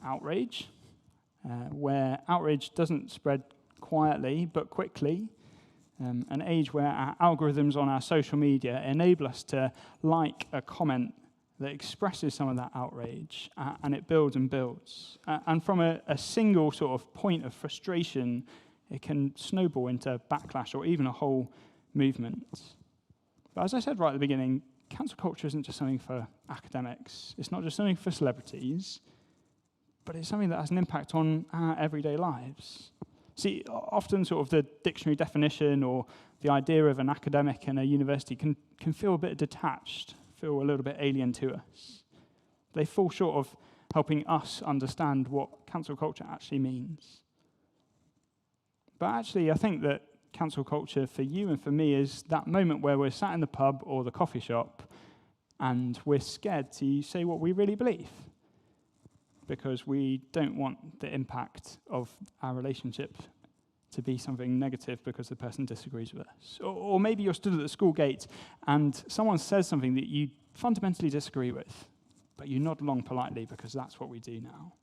outrage, where outrage doesn't spread quietly but quickly, an age where our algorithms on our social media enable us to like a comment that expresses some of that outrage, and it builds and builds. And from a single sort of point of frustration, it can snowball into backlash or even a whole movement. But as I said right at the beginning, cancel culture isn't just something for academics. It's not just something for celebrities, but it's something that has an impact on our everyday lives. See, often sort of the dictionary definition or the idea of an academic in a university can feel a bit detached, feel a little bit alien to us. They fall short of helping us understand what cancel culture actually means. But actually, I think that cancel culture for you and for me is that moment where we're sat in the pub or the coffee shop and we're scared to say what we really believe because we don't want the impact of our relationship to be something negative because the person disagrees with us. Or maybe you're stood at the school gate and someone says something that you fundamentally disagree with, but you nod along politely because that's what we do now.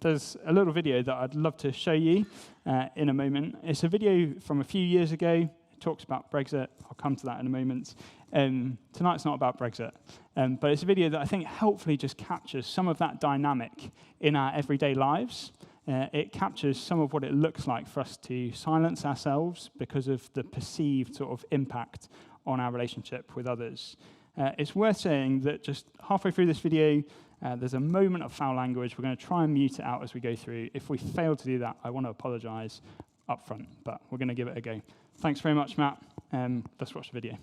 There's a little video that I'd love to show you in a moment. It's a video from a few years ago. It talks about Brexit. I'll come to that in a moment. Tonight's not about Brexit, but it's a video that I think helpfully just captures some of that dynamic in our everyday lives. It captures some of what it looks like for us to silence ourselves because of the perceived sort of impact on our relationship with others. It's worth saying that just halfway through this video, there's a moment of foul language. We're going to try and mute it out as we go through. If we fail to do that, I want to apologize up front, but we're going to give it a go. Thanks very much, Matt. Let's watch the video.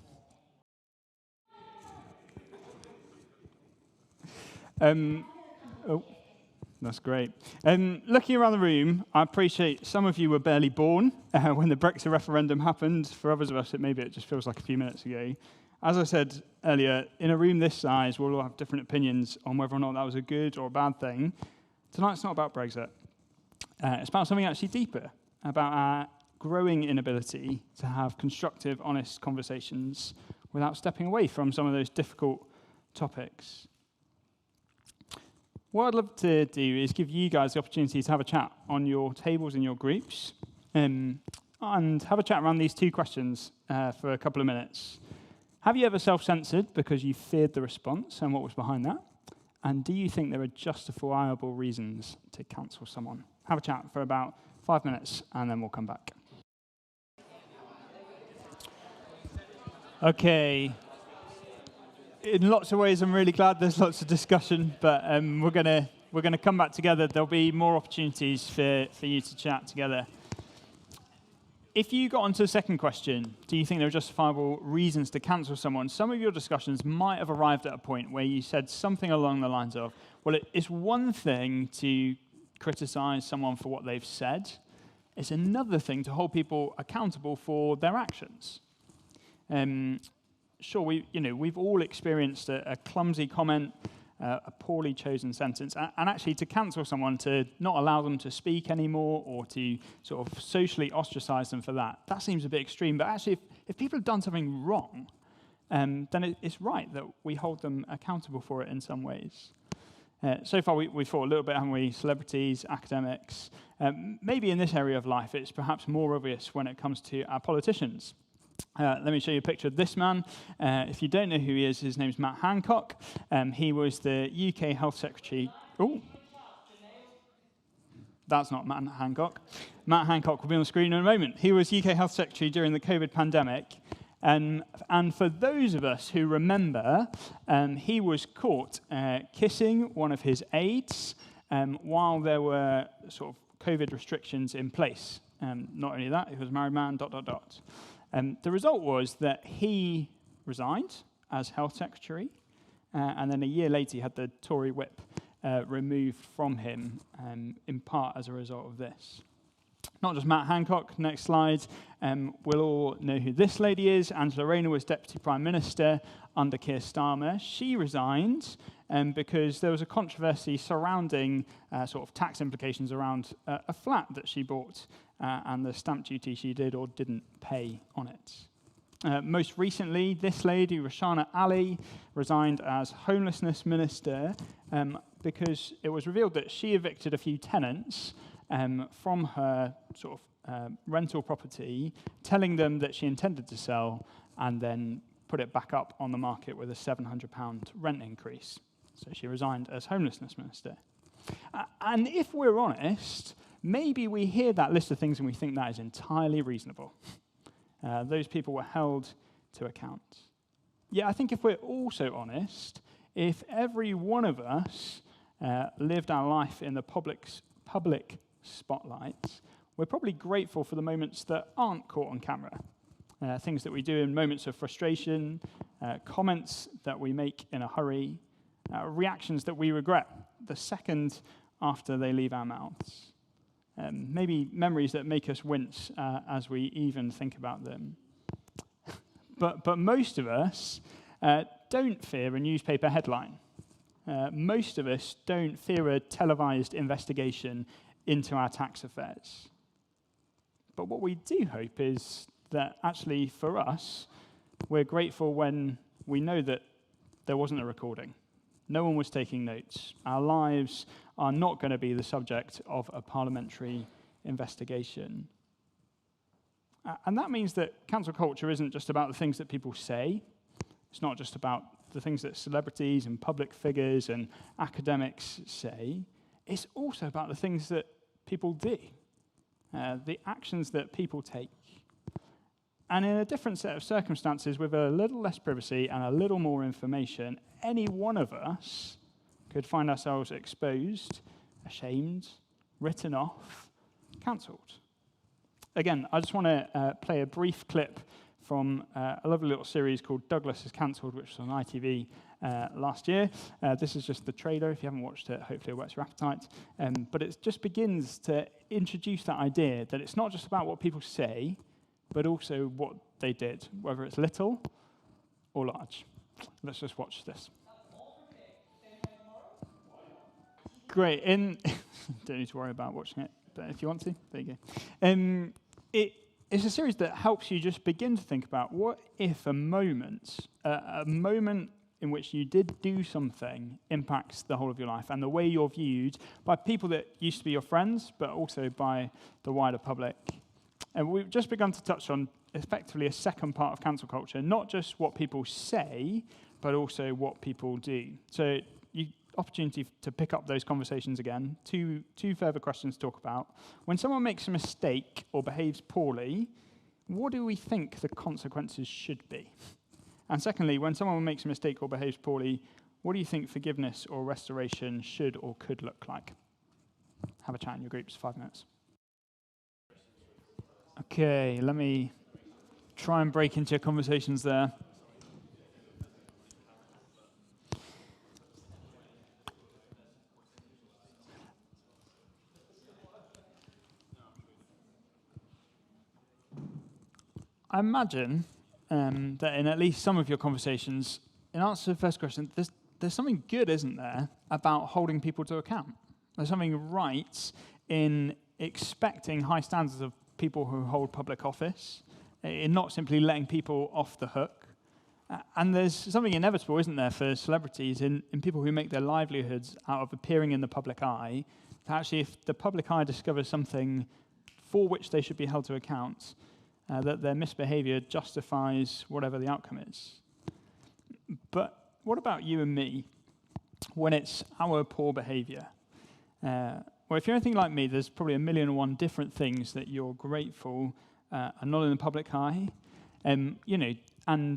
That's great. Looking around the room, I appreciate some of you were barely born when the Brexit referendum happened. For others of us, it just feels like a few minutes ago. As I said earlier, in a room this size, we'll all have different opinions on whether or not that was a good or a bad thing. Tonight's not about Brexit. It's about something actually deeper, about our growing inability to have constructive, honest conversations without stepping away from some of those difficult topics. What I'd love to do is give you guys the opportunity to have a chat on your tables in your groups and have a chat around these two questions for a couple of minutes. Have you ever self-censored because you feared the response and what was behind that? And do you think there are justifiable reasons to cancel someone? Have a chat for about 5 minutes, and then we'll come back. Okay. In lots of ways, I'm really glad there's lots of discussion, but we're gonna come back together. There'll be more opportunities for you to chat together. If you got onto the second question, do you think there are justifiable reasons to cancel someone? Some of your discussions might have arrived at a point where you said something along the lines of, well, it's one thing to criticize someone for what they've said. It's another thing to hold people accountable for their actions. Sure, we've all experienced a clumsy comment, a poorly chosen sentence, and actually to cancel someone, to not allow them to speak anymore or to sort of socially ostracize them for that seems a bit extreme. But actually, if people have done something wrong, then it's right that we hold them accountable for it in some ways. So far, we've thought a little bit, haven't we? Celebrities, academics. Maybe in this area of life, it's perhaps more obvious when it comes to our politicians. Let me show you a picture of this man. If you don't know who he is, his name's Matt Hancock. He was the UK Health Secretary. Oh, that's not Matt Hancock. Matt Hancock will be on the screen in a moment. He was UK Health Secretary during the COVID pandemic. And for those of us who remember, he was caught kissing one of his aides while there were sort of COVID restrictions in place. Not only that, he was a married man, ... The result was that he resigned as Health Secretary, and then a year later he had the Tory whip removed from him, in part as a result of this. Not just Matt Hancock, next slide. We'll all know who this lady is. Angela Rayner was Deputy Prime Minister under Keir Starmer. She resigned because there was a controversy surrounding sort of tax implications around a flat that she bought and the stamp duty she did or didn't pay on it. Most recently, this lady, Rashana Ali, resigned as Homelessness Minister because it was revealed that she evicted a few tenants from her sort of rental property, telling them that she intended to sell, and then put it back up on the market with a £700 rent increase. So she resigned as homelessness minister. And if we're honest, maybe we hear that list of things and we think that is entirely reasonable. Those people were held to account. Yet I think if we're also honest, if every one of us lived our life in the public spotlight, we're probably grateful for the moments that aren't caught on camera. Things that we do in moments of frustration, comments that we make in a hurry, reactions that we regret the second after they leave our mouths. Maybe memories that make us wince as we even think about them. But most of us don't fear a newspaper headline. Most of us don't fear a televised investigation into our tax affairs. But what we do hope is that actually for us, we're grateful when we know that there wasn't a recording. No one was taking notes. Our lives are not going to be the subject of a parliamentary investigation. And that means that cancel culture isn't just about the things that people say. It's not just about the things that celebrities and public figures and academics say. It's also about the things that people do, the actions that people take. And in a different set of circumstances, with a little less privacy and a little more information, any one of us could find ourselves exposed, ashamed, written off, cancelled. Again, I just want to play a brief clip from a lovely little series called Douglas is Cancelled, which was on ITV last year. This is just the trailer. If you haven't watched it, hopefully it whets your appetite. But it just begins to introduce that idea that it's not just about what people say, but also what they did, whether it's little or large. Let's just watch this. Great. Don't need to worry about watching it, but if you want to, there you go. It's a series that helps you just begin to think about what if a moment in which you did do something impacts the whole of your life and the way you're viewed by people that used to be your friends, but also by the wider public. And we've just begun to touch on effectively a second part of cancel culture, not just what people say, but also what people do. So opportunity to pick up those conversations again. Two further questions to talk about. When someone makes a mistake or behaves poorly, what do we think the consequences should be? And secondly, when someone makes a mistake or behaves poorly, what do you think forgiveness or restoration should or could look like? Have a chat in your groups, 5 minutes. Okay, let me try and break into your conversations there. I imagine that in at least some of your conversations, in answer to the first question, there's something good, isn't there, about holding people to account. There's something right in expecting high standards of people who hold public office, in not simply letting people off the hook. And there's something inevitable, isn't there, for celebrities in people who make their livelihoods out of appearing in the public eye, that actually if the public eye discovers something for which they should be held to account, that their misbehavior justifies whatever the outcome is. But what about you and me when it's our poor behavior? Well, if you're anything like me, there's probably 1,000,001 different things that you're grateful are not in the public eye, and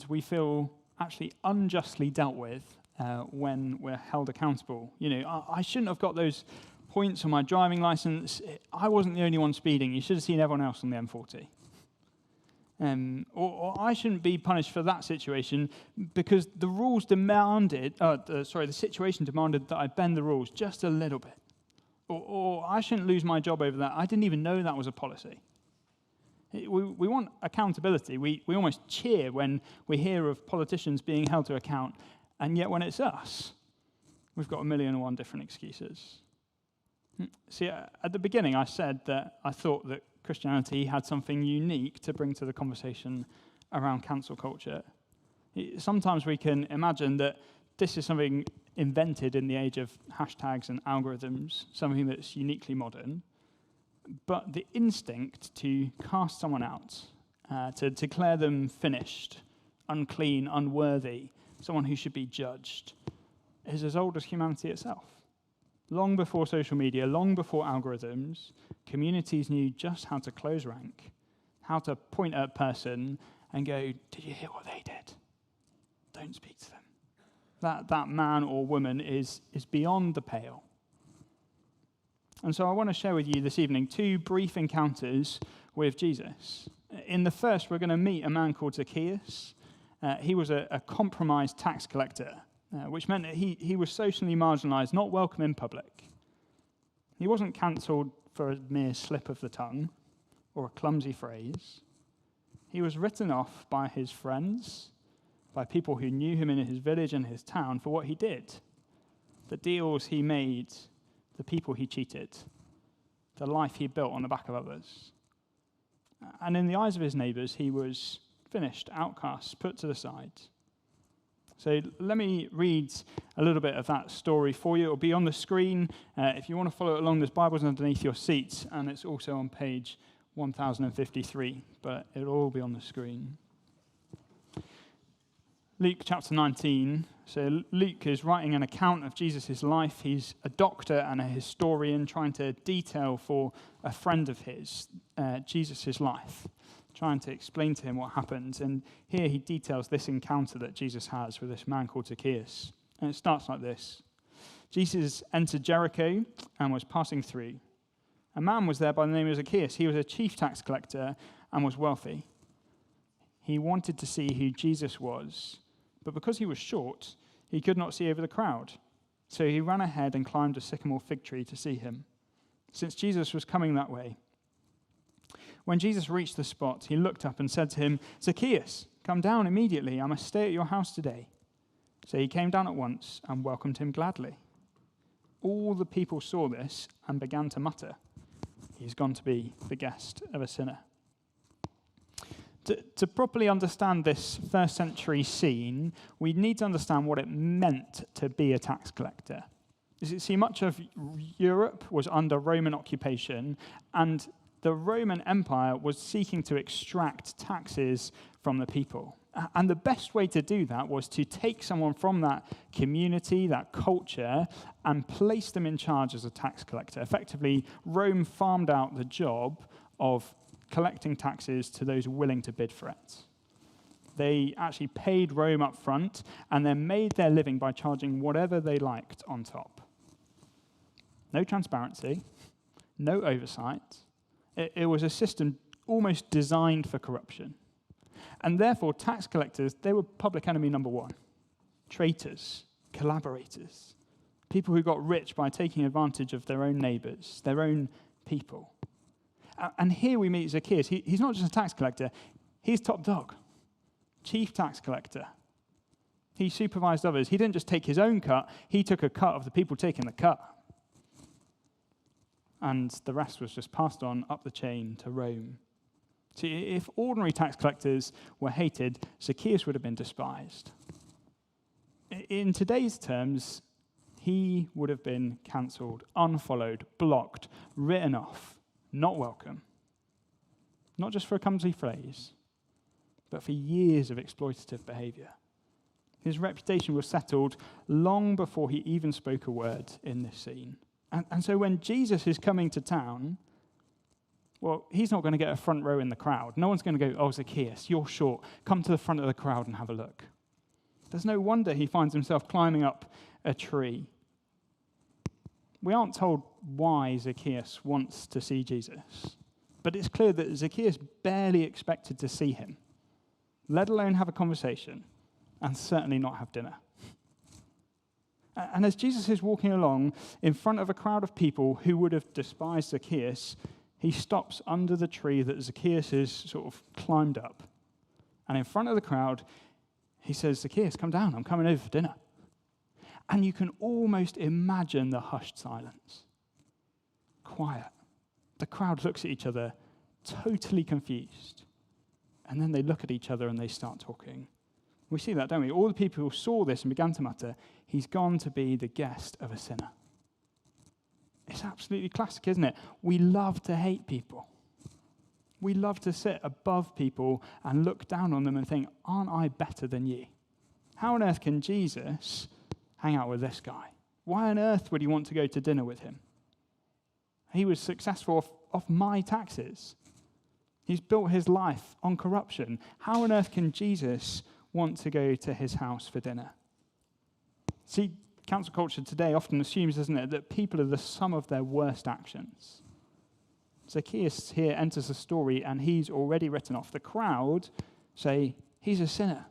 we feel actually unjustly dealt with when we're held accountable. I shouldn't have got those points on my driving license. I wasn't the only one speeding. You should have seen everyone else on the M40. Or I shouldn't be punished for that situation because the rules demanded, the situation demanded that I bend the rules just a little bit. Or I shouldn't lose my job over that. I didn't even know that was a policy. We want accountability. We almost cheer when we hear of politicians being held to account, and yet when it's us, we've got 1,000,001 different excuses. See, at the beginning I said that I thought that Christianity had something unique to bring to the conversation around cancel culture. Sometimes we can imagine that this is something invented in the age of hashtags and algorithms, something that's uniquely modern, but the instinct to cast someone out, to declare them finished, unclean, unworthy, someone who should be judged, is as old as humanity itself. Long before social media, long before algorithms, communities knew just how to close rank, how to point at a person and go, did you hear what they did? Don't speak to them. That man or woman is beyond the pale. And so I want to share with you this evening 2 brief encounters with Jesus. In the first, we're going to meet a man called Zacchaeus. He was a compromised tax collector, which meant that he was socially marginalized, not welcome in public. He wasn't cancelled for a mere slip of the tongue or a clumsy phrase. He was written off by his friends, by people who knew him in his village and his town for what he did, the deals he made, the people he cheated, the life he built on the back of others. And in the eyes of his neighbours, he was finished, outcast, put to the side. So let me read a little bit of that story for you. It'll be on the screen. If you want to follow it along, there's Bibles underneath your seats, and it's also on page 1053, but it'll all be on the screen. Luke chapter 19. So Luke is writing an account of Jesus' life. He's a doctor and a historian trying to detail for a friend of his Jesus' life, trying to explain to him what happened. And here he details this encounter that Jesus has with this man called Zacchaeus. And it starts like this. Jesus entered Jericho and was passing through. A man was there by the name of Zacchaeus. He was a chief tax collector and was wealthy. He wanted to see who Jesus was, but because he was short, he could not see over the crowd. So he ran ahead and climbed a sycamore fig tree to see him, since Jesus was coming that way. When Jesus reached the spot, he looked up and said to him, "Zacchaeus, come down immediately. I must stay at your house today." So he came down at once and welcomed him gladly. All the people saw this and began to mutter, "He's gone to be the guest of a sinner." To properly understand this first century scene, we need to understand what it meant to be a tax collector. You see, much of Europe was under Roman occupation, and the Roman Empire was seeking to extract taxes from the people. And the best way to do that was to take someone from that community, that culture, and place them in charge as a tax collector. Effectively, Rome farmed out the job of collecting taxes to those willing to bid for it. They actually paid Rome up front and then made their living by charging whatever they liked on top. No transparency, no oversight. It was a system almost designed for corruption. And therefore, tax collectors, they were public enemy number one. Traitors, collaborators, people who got rich by taking advantage of their own neighbors, their own people. And here we meet Zacchaeus. He's not just a tax collector, he's top dog, chief tax collector. He supervised others. He didn't just take his own cut, he took a cut of the people taking the cut. And the rest was just passed on up the chain to Rome. See, if ordinary tax collectors were hated, Zacchaeus would have been despised. In today's terms, he would have been cancelled, unfollowed, blocked, written off. Not welcome. Not just for a clumsy phrase, but for years of exploitative behavior. His reputation was settled long before he even spoke a word in this scene. And so when Jesus is coming to town, well, he's not going to get a front row in the crowd. No one's going to go, "Oh, Zacchaeus, you're short. Come to the front of the crowd and have a look." There's no wonder he finds himself climbing up a tree. We aren't told why Zacchaeus wants to see Jesus, but it's clear that Zacchaeus barely expected to see him, let alone have a conversation, and certainly not have dinner. And as Jesus is walking along in front of a crowd of people who would have despised Zacchaeus, he stops under the tree that Zacchaeus has sort of climbed up. And in front of the crowd, he says, "Zacchaeus, come down, I'm coming over for dinner." And you can almost imagine the hushed silence. Quiet. The crowd looks at each other, totally confused. And then they look at each other and they start talking. We see that, don't we? All the people who saw this and began to mutter, he's gone to be the guest of a sinner. It's absolutely classic, isn't it? We love to hate people. We love to sit above people and look down on them and think, aren't I better than you? How on earth can Jesus hang out with this guy? Why on earth would he want to go to dinner with him? He was successful off my taxes. He's built his life on corruption. How on earth can Jesus want to go to his house for dinner? See, cancel culture today often assumes, doesn't it, that people are the sum of their worst actions. Zacchaeus here enters the story and he's already written off. The crowd say, he's a sinner.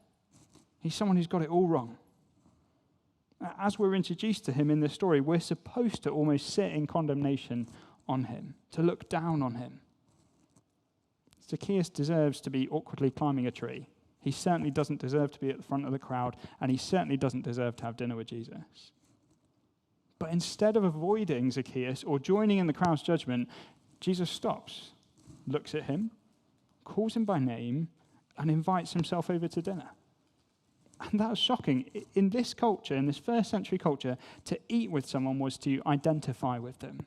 He's someone who's got it all wrong. As we're introduced to him in this story, we're supposed to almost sit in condemnation on him, to look down on him. Zacchaeus deserves to be awkwardly climbing a tree. He certainly doesn't deserve to be at the front of the crowd, and he certainly doesn't deserve to have dinner with Jesus. But instead of avoiding Zacchaeus or joining in the crowd's judgment, Jesus stops, looks at him, calls him by name, and invites himself over to dinner. And that was shocking. In this culture, in this first century culture, to eat with someone was to identify with them.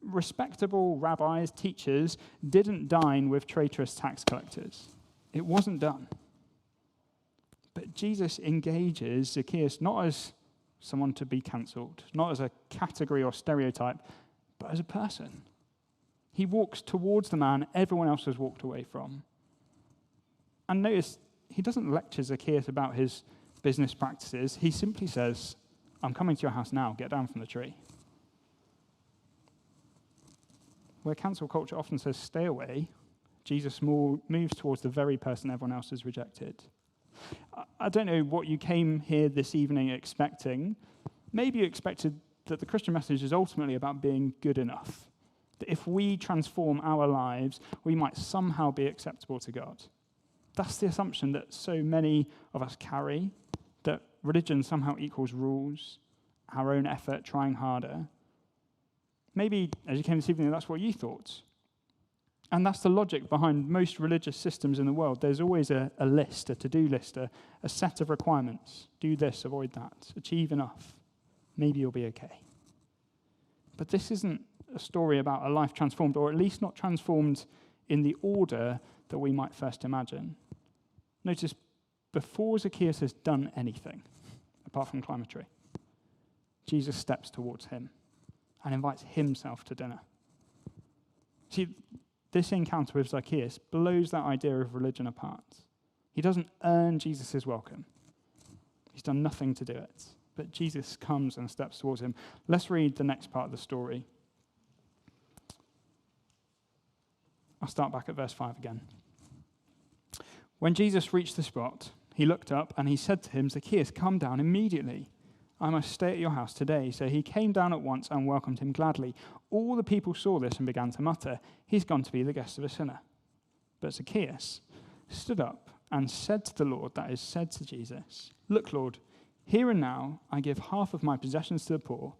Respectable rabbis, teachers, didn't dine with traitorous tax collectors. It wasn't done. But Jesus engages Zacchaeus not as someone to be cancelled, not as a category or stereotype, but as a person. He walks towards the man everyone else has walked away from. And notice, he doesn't lecture Zacchaeus about his business practices. He simply says, I'm coming to your house now, get down from the tree. Where cancel culture often says stay away, Jesus moves towards the very person everyone else has rejected. I don't know what you came here this evening expecting. Maybe you expected that the Christian message is ultimately about being good enough. That if we transform our lives, we might somehow be acceptable to God. That's the assumption that so many of us carry, that religion somehow equals rules, our own effort trying harder. Maybe, as you came this evening, that's what you thought. And that's the logic behind most religious systems in the world. There's always a list, a to-do list, a set of requirements. Do this, avoid that, achieve enough. Maybe you'll be okay. But this isn't a story about a life transformed, or at least not transformed in the order that we might first imagine. Notice, before Zacchaeus has done anything, apart from climb a tree, Jesus steps towards him and invites himself to dinner. See, this encounter with Zacchaeus blows that idea of religion apart. He doesn't earn Jesus' welcome. He's done nothing to do it. But Jesus comes and steps towards him. Let's read the next part of the story. I'll start back at verse 5 again. When Jesus reached the spot, he looked up and he said to him, Zacchaeus, come down immediately. I must stay at your house today. So he came down at once and welcomed him gladly. All the people saw this and began to mutter, he's gone to be the guest of a sinner. But Zacchaeus stood up and said to the Lord, that is, said to Jesus, look, Lord, here and now I give half of my possessions to the poor,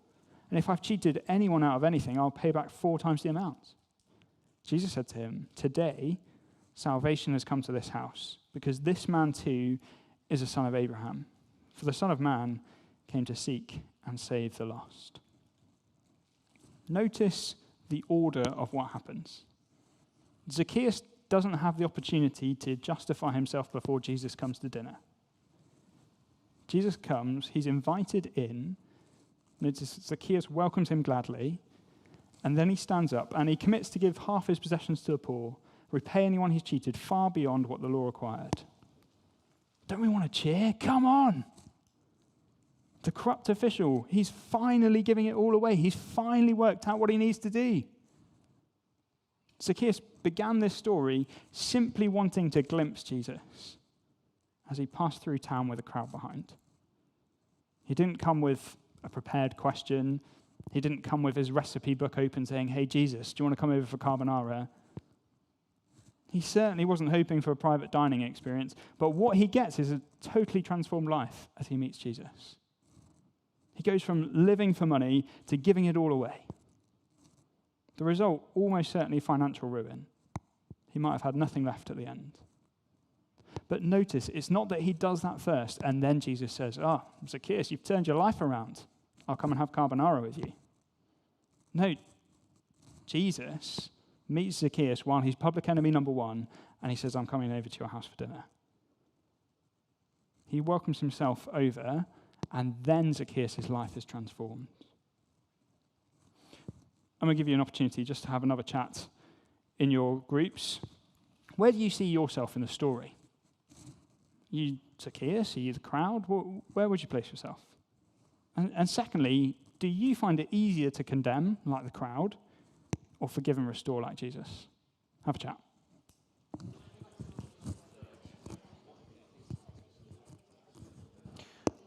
and if I've cheated anyone out of anything, I'll pay back 4 times the amount. Jesus said to him, today salvation has come to this house, because this man too is a son of Abraham. For the Son of Man came to seek and save the lost. Notice the order of what happens. Zacchaeus doesn't have the opportunity to justify himself before Jesus comes to dinner. Jesus comes, he's invited in. Notice Zacchaeus welcomes him gladly, and then he stands up and he commits to give half his possessions to the poor, repay anyone he's cheated far beyond what the law required. Don't we want to cheer? Come on! The corrupt official, he's finally giving it all away. He's finally worked out what he needs to do. Zacchaeus began this story simply wanting to glimpse Jesus as he passed through town with a crowd behind. He didn't come with a prepared question. He didn't come with his recipe book open saying, hey, Jesus, do you want to come over for carbonara? He certainly wasn't hoping for a private dining experience, but what he gets is a totally transformed life as he meets Jesus. He goes from living for money to giving it all away. The result, almost certainly financial ruin. He might have had nothing left at the end. But notice, it's not that he does that first, and then Jesus says, Zacchaeus, you've turned your life around. I'll come and have carbonara with you. No, Jesus meets Zacchaeus while he's public enemy number one, and he says, I'm coming over to your house for dinner. He welcomes himself over, and then Zacchaeus' life is transformed. I'm going to give you an opportunity just to have another chat in your groups. Where do you see yourself in the story? You Zacchaeus? Are you the crowd? Where would you place yourself? And secondly, do you find it easier to condemn, like the crowd, or forgive and restore, like Jesus? Have a chat.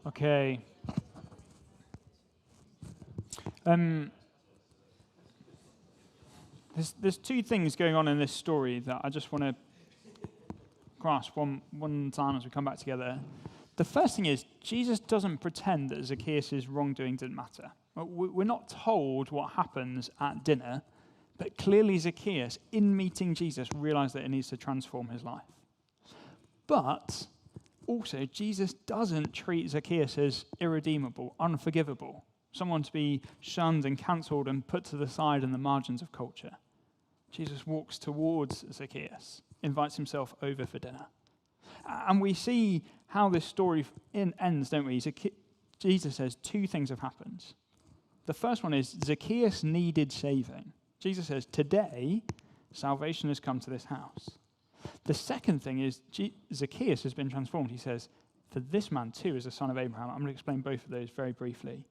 Okay. There's two things going on in this story that I just want to grasp one time as we come back together. The first thing is, Jesus doesn't pretend that Zacchaeus' wrongdoing didn't matter. We're not told what happens at dinner, but clearly Zacchaeus, in meeting Jesus, realized that it needs to transform his life. But also, Jesus doesn't treat Zacchaeus as irredeemable, unforgivable, someone to be shunned and cancelled and put to the side in the margins of culture. Jesus walks towards Zacchaeus, invites himself over for dinner. And we see how this story ends, don't we? Jesus says two things have happened. The first one is Zacchaeus needed saving. Jesus says, today, salvation has come to this house. The second thing is Zacchaeus has been transformed. He says, for this man too is a son of Abraham. I'm going to explain both of those very briefly.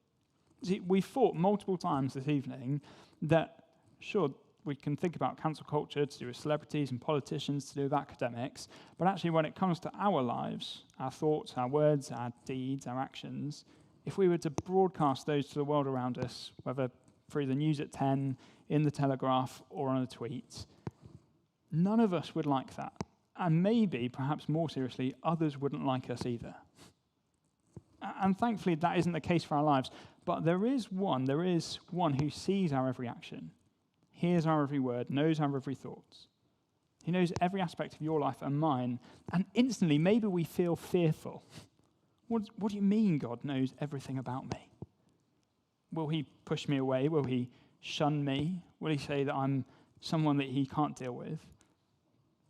See, we've thought multiple times this evening that, sure, we can think about cancel culture to do with celebrities and politicians, to do with academics, but actually when it comes to our lives, our thoughts, our words, our deeds, our actions, if we were to broadcast those to the world around us, whether through the news at 10, in the Telegraph, or on a tweet, none of us would like that. And maybe, perhaps more seriously, others wouldn't like us either. And thankfully, that isn't the case for our lives. But there is one who sees our every action, hears our every word, knows our every thought. He knows every aspect of your life and mine. And instantly, maybe we feel fearful. What do you mean God knows everything about me? Will he push me away? Will he shun me? Will he say that I'm someone that he can't deal with?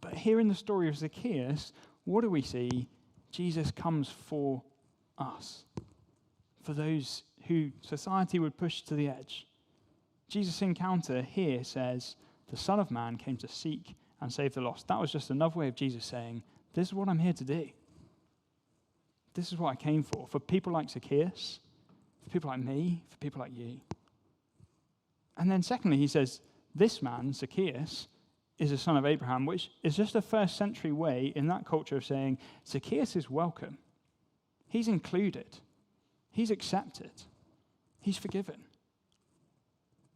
But here in the story of Zacchaeus, what do we see? Jesus comes for us, for those who society would push to the edge. Jesus' encounter here says, the Son of Man came to seek and save the lost. That was just another way of Jesus saying, this is what I'm here to do. This is what I came for people like Zacchaeus, for people like me, for people like you. And then secondly, he says, this man, Zacchaeus, is a son of Abraham, which is just a first century way in that culture of saying, Zacchaeus is welcome. He's included. He's accepted. He's forgiven.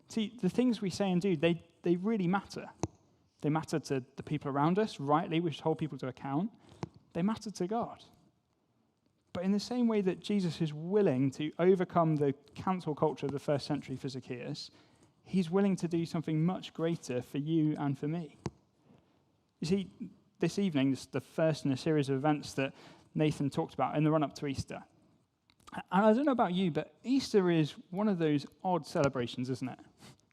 See, the things we say and do, they really matter. They matter to the people around us. Rightly, we should hold people to account. They matter to God. But in the same way that Jesus is willing to overcome the cancel culture of the first century for Zacchaeus, he's willing to do something much greater for you and for me. You see, this evening is the first in a series of events that Nathan talked about in the run-up to Easter. And I don't know about you, but Easter is one of those odd celebrations, isn't it?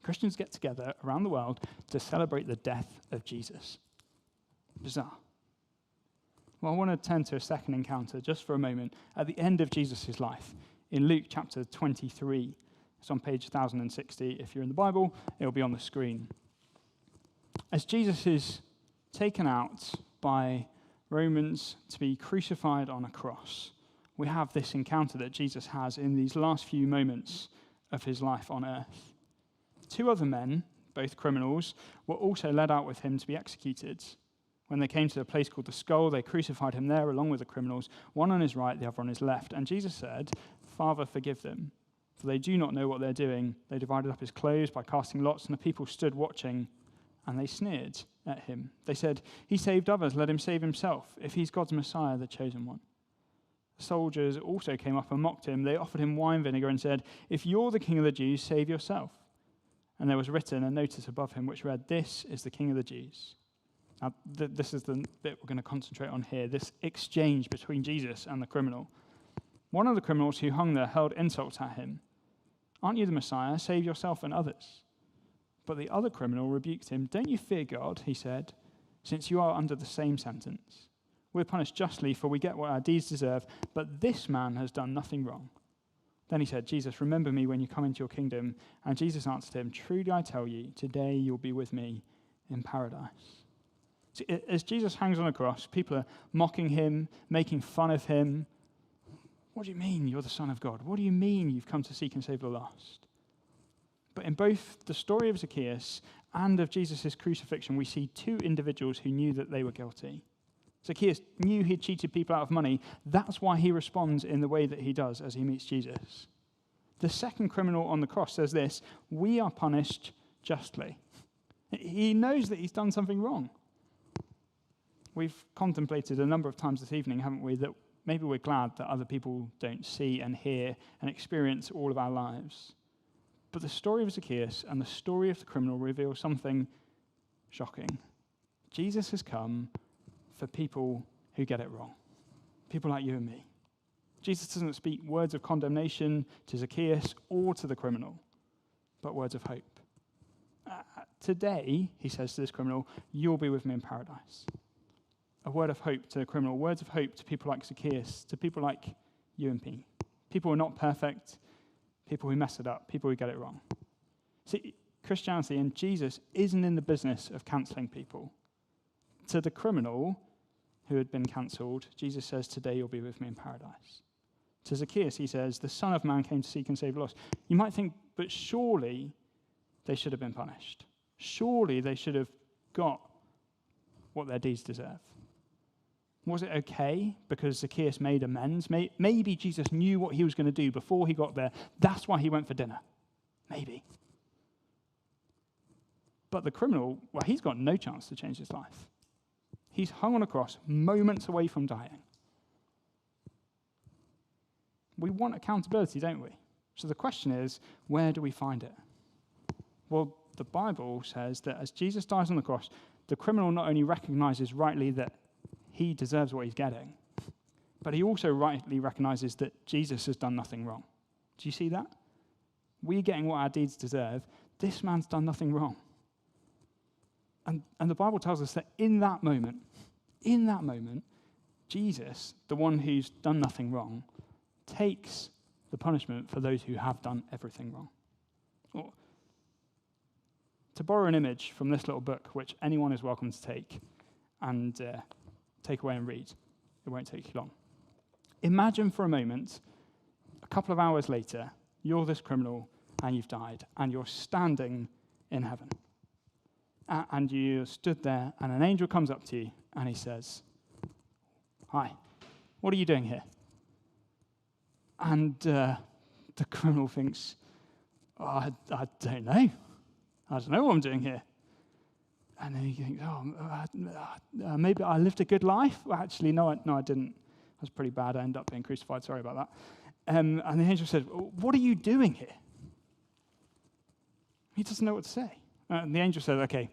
Christians get together around the world to celebrate the death of Jesus. Bizarre. Well, I want to turn to a second encounter just for a moment at the end of Jesus' life in Luke chapter 23. It's on page 1060. If you're in the Bible, it'll be on the screen. As Jesus is taken out by Romans to be crucified on a cross, we have this encounter that Jesus has in these last few moments of his life on earth. Two other men, both criminals, were also led out with him to be executed. When they came to a place called the Skull, they crucified him there along with the criminals, one on his right, the other on his left. And Jesus said, Father, forgive them, for they do not know what they're doing. They divided up his clothes by casting lots, and the people stood watching, and they sneered at him. They said, he saved others, let him save himself, if he's God's Messiah, the chosen one. The soldiers also came up and mocked him. They offered him wine vinegar and said, if you're the king of the Jews, save yourself. And there was written a notice above him which read, this is the King of the Jews. Now, this is the bit we're going to concentrate on here, this exchange between Jesus and the criminal. One of the criminals who hung there hurled insults at him. "Aren't you the Messiah? Save yourself and others." But the other criminal rebuked him. "Don't you fear God," he said, "since you are under the same sentence. We're punished justly, for we get what our deeds deserve, but this man has done nothing wrong." Then he said, "Jesus, remember me when you come into your kingdom." And Jesus answered him, "Truly I tell you, today you'll be with me in paradise." See, as Jesus hangs on a cross, people are mocking him, making fun of him. "What do you mean you're the Son of God? What do you mean you've come to seek and save the lost?" But in both the story of Zacchaeus and of Jesus' crucifixion, we see two individuals who knew that they were guilty. Zacchaeus knew he'd cheated people out of money. That's why he responds in the way that he does as he meets Jesus. The second criminal on the cross says this: "We are punished justly." He knows that he's done something wrong. We've contemplated a number of times this evening, haven't we, that maybe we're glad that other people don't see and hear and experience all of our lives. But the story of Zacchaeus and the story of the criminal reveal something shocking. Jesus has come for people who get it wrong, people like you and me. Jesus doesn't speak words of condemnation to Zacchaeus or to the criminal, but words of hope. Today, he says to this criminal, "You'll be with me in paradise." A word of hope to the criminal, words of hope to people like Zacchaeus, to people like you and me. People who are not perfect, people who mess it up, people who get it wrong. See, Christianity and Jesus isn't in the business of cancelling people. To the criminal who had been cancelled, Jesus says, "Today you'll be with me in paradise." To Zacchaeus, he says, "The Son of Man came to seek and save the lost." You might think, but surely they should have been punished. Surely they should have got what their deeds deserve. Was it okay because Zacchaeus made amends? Maybe Jesus knew what he was going to do before he got there. That's why he went for dinner. Maybe. But the criminal, well, he's got no chance to change his life. He's hung on a cross, moments away from dying. We want accountability, don't we? So the question is, where do we find it? Well, the Bible says that as Jesus dies on the cross, the criminal not only recognizes rightly that he deserves what he's getting, but he also rightly recognizes that Jesus has done nothing wrong. Do you see that? We're getting what our deeds deserve. This man's done nothing wrong. And the Bible tells us that in that moment, Jesus, the one who's done nothing wrong, takes the punishment for those who have done everything wrong. Or, to borrow an image from this little book, which anyone is welcome to take and take away and read. It won't take you long. Imagine for a moment, a couple of hours later, you're this criminal and you've died, and you're standing in heaven. And you stood there, and an angel comes up to you, and he says, "Hi, what are you doing here?" And the criminal thinks, I don't know. I don't know what I'm doing here. And then he thinks, maybe I lived a good life. Well, actually, no, I didn't. That was pretty bad. I ended up being crucified. Sorry about that. And the angel said, "What are you doing here?" He doesn't know what to say. And the angel says, "Okay,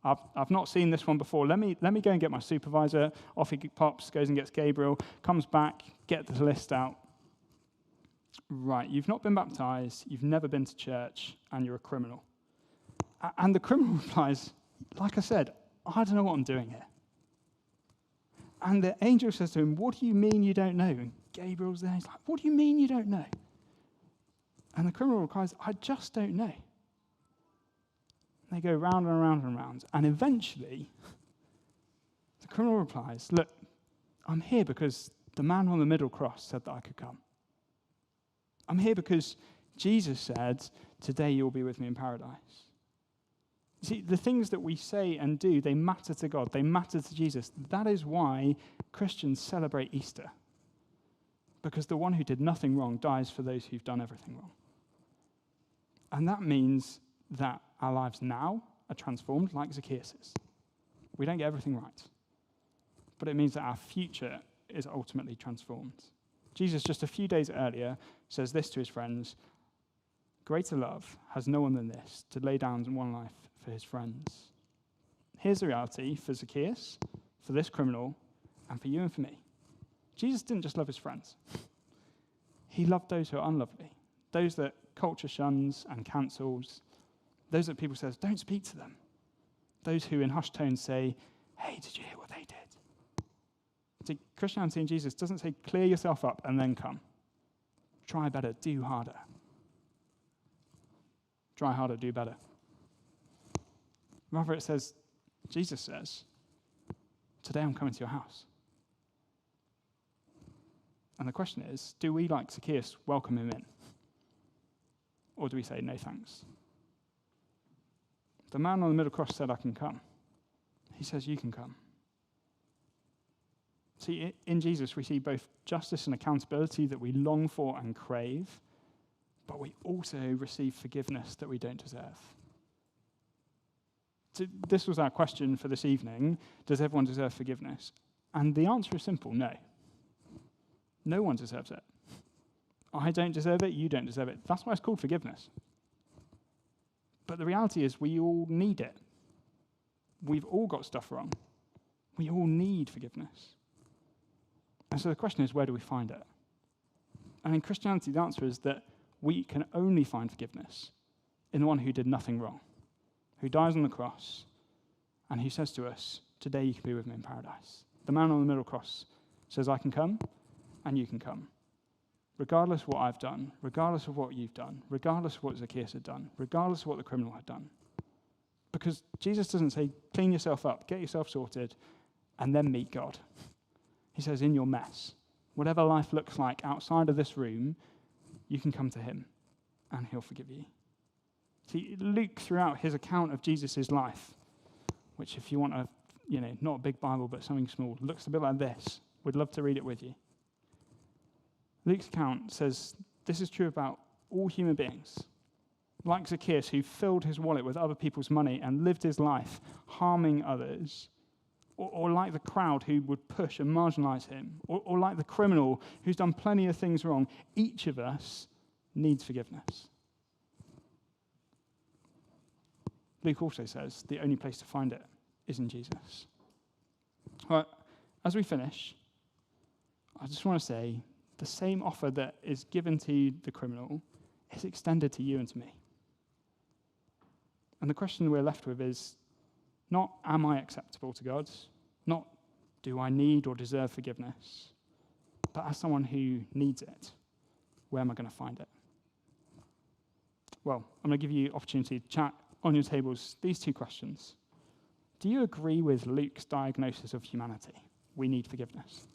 I've not seen this one before. Let me go and get my supervisor." Off he pops, goes and gets Gabriel, comes back, get the list out. "Right, you've not been baptized, you've never been to church, and you're a criminal." And the criminal replies, "Like I said, I don't know what I'm doing here." And the angel says to him, "What do you mean you don't know?" And Gabriel's there. He's like, "What do you mean you don't know?" And the criminal replies, "I just don't know." They go round and round and round. And eventually, the criminal replies, "Look, I'm here because the man on the middle cross said that I could come. I'm here because Jesus said, 'Today you'll be with me in paradise.'" See, the things that we say and do, they matter to God. They matter to Jesus. That is why Christians celebrate Easter. Because the one who did nothing wrong dies for those who've done everything wrong. And that means that our lives now are transformed like Zacchaeus'. We don't get everything right. But it means that our future is ultimately transformed. Jesus, just a few days earlier, says this to his friends: "Greater love has no one than this, to lay down one life for his friends." Here's the reality for Zacchaeus, for this criminal, and for you and for me. Jesus didn't just love his friends. He loved those who are unlovely, those that culture shuns and cancels, those that people says, don't speak to them, those who in hushed tones say, hey, did you hear what they did? See, Christianity in Jesus doesn't say clear yourself up and then come. Try better, do harder. Try harder, do better. Rather, it says, Jesus says, today I'm coming to your house. And the question is, do we, like Zacchaeus, welcome him in? Or do we say, no thanks? The man on the middle cross said, I can come. He says, you can come. See, in Jesus, we see both justice and accountability that we long for and crave, but we also receive forgiveness that we don't deserve. So this was our question for this evening. Does everyone deserve forgiveness? And the answer is simple, no. No one deserves it. I don't deserve it, you don't deserve it. That's why it's called forgiveness. But the reality is we all need it. We've all got stuff wrong. We all need forgiveness. And so the question is, where do we find it? And in Christianity, the answer is that we can only find forgiveness in the one who did nothing wrong, who dies on the cross, and who says to us, today you can be with me in paradise. The man on the middle cross says, I can come, and you can come. Regardless of what I've done, regardless of what you've done, regardless of what Zacchaeus had done, regardless of what the criminal had done. Because Jesus doesn't say, clean yourself up, get yourself sorted, and then meet God. He says, in your mess, whatever life looks like outside of this room, you can come to him, and he'll forgive you. See, Luke, throughout his account of Jesus' life, which if you want a, not a big Bible, but something small, looks a bit like this. We'd love to read it with you. Luke's account says this is true about all human beings. Like Zacchaeus, who filled his wallet with other people's money and lived his life harming others, or like the crowd who would push and marginalize him, or like the criminal who's done plenty of things wrong, each of us needs forgiveness. Luke also says the only place to find it is in Jesus. All right, as we finish, I just want to say the same offer that is given to the criminal is extended to you and to me. And the question we're left with is not, am I acceptable to God? Not, do I need or deserve forgiveness? But as someone who needs it, where am I going to find it? Well, I'm going to give you opportunity to chat on your tables these two questions. Do you agree with Luke's diagnosis of humanity? We need forgiveness.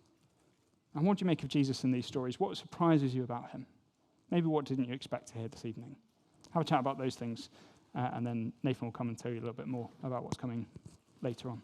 And what do you make of Jesus in these stories? What surprises you about him? Maybe what didn't you expect to hear this evening? Have a chat about those things, and then Nathan will come and tell you a little bit more about what's coming later on.